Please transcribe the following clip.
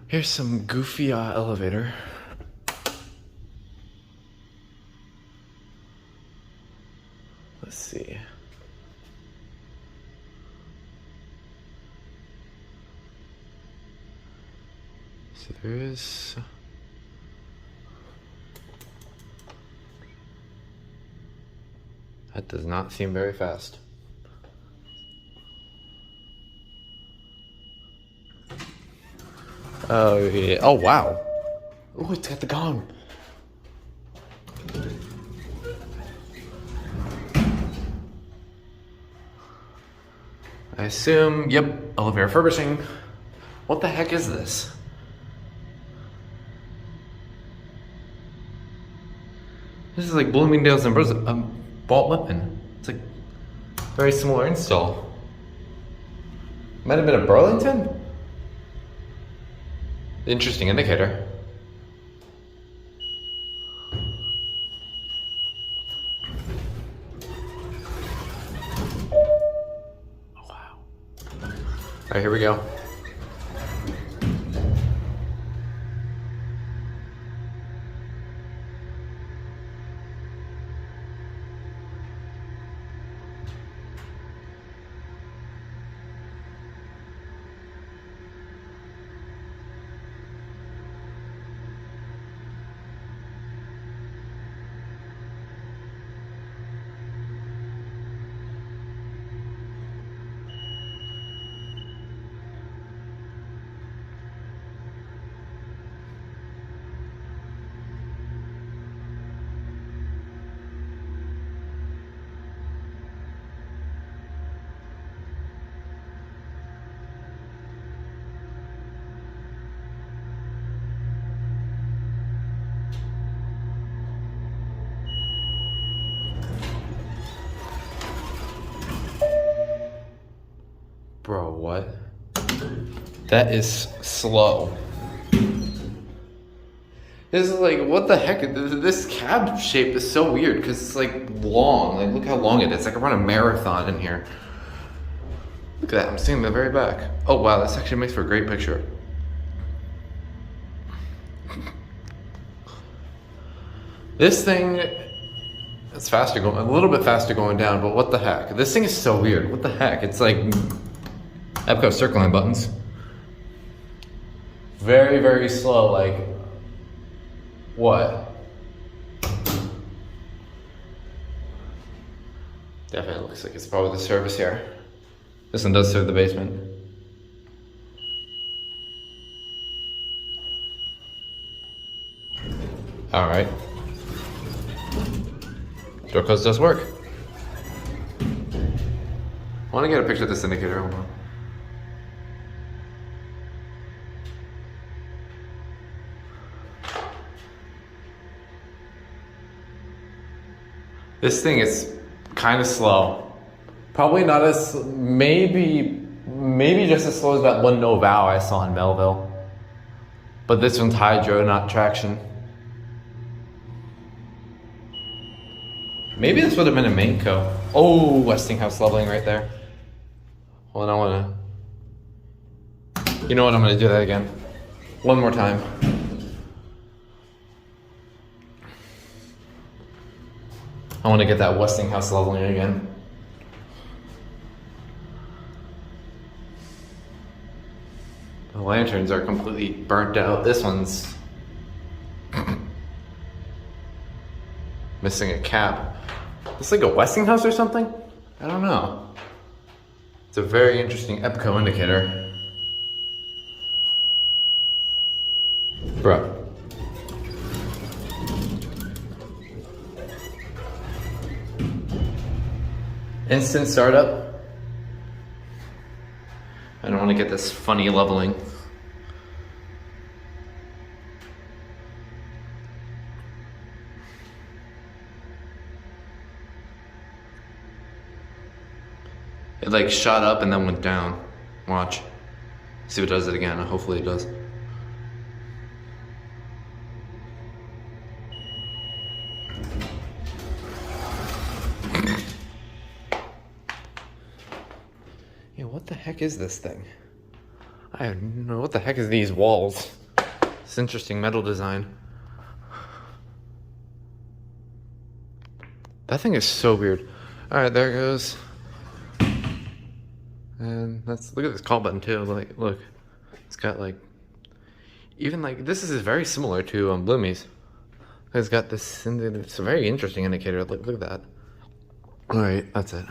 Here's some goofy elevator. Let's see. So there is... That does not seem very fast. Oh yeah. Oh wow. Oh, it's got the gong. I assume, yep, elevator refurbishing. What the heck is this? This is like Bloomingdale's and Balt Whitman. It's like very similar install. Might have been a Burlington? Interesting indicator. Oh, wow. All right, here we go. Bro, what? That is slow. This is like, what the heck? This cab shape is so weird because it's like long. Like, look how long it is. Like I run a marathon in here. Look at that, I'm seeing the very back. Oh wow, this actually makes for a great picture. This thing, it's faster going, a little bit faster going down, but what the heck? This thing is so weird. What the heck? It's like EPCO CircleLine buttons. Very, very slow, like, what? Definitely looks like it's probably the service here. This one does serve the basement. All right. Door close does work. I want to get a picture of this indicator, hold on. This thing is kind of slow. Probably not as, maybe just as slow as that one no vow I saw in Melville. But this one's hydro, not traction. Maybe this would have been a EPCO. Oh, Westinghouse leveling right there. Hold on, I wanna, you know what, I'm gonna do that again. One more time. I want to get that Westinghouse leveling again. The lanterns are completely burnt out. This one's missing a cap. It's like a Westinghouse or something? I don't know. It's a very interesting EPCO indicator. Bro. Instant startup. I don't want to get this funny leveling. It like shot up and then went down. Watch. See if it does it again. Hopefully it does. Yeah, what the heck is this thing? I don't know what the heck is these walls. It's interesting metal design. That thing is so weird. Alright, there it goes. And that's, look at this call button too. Like, look, it's got like, even like, this is very similar to Bloomy's. It's got this, it's a very interesting indicator. Look at that. Alright, that's it.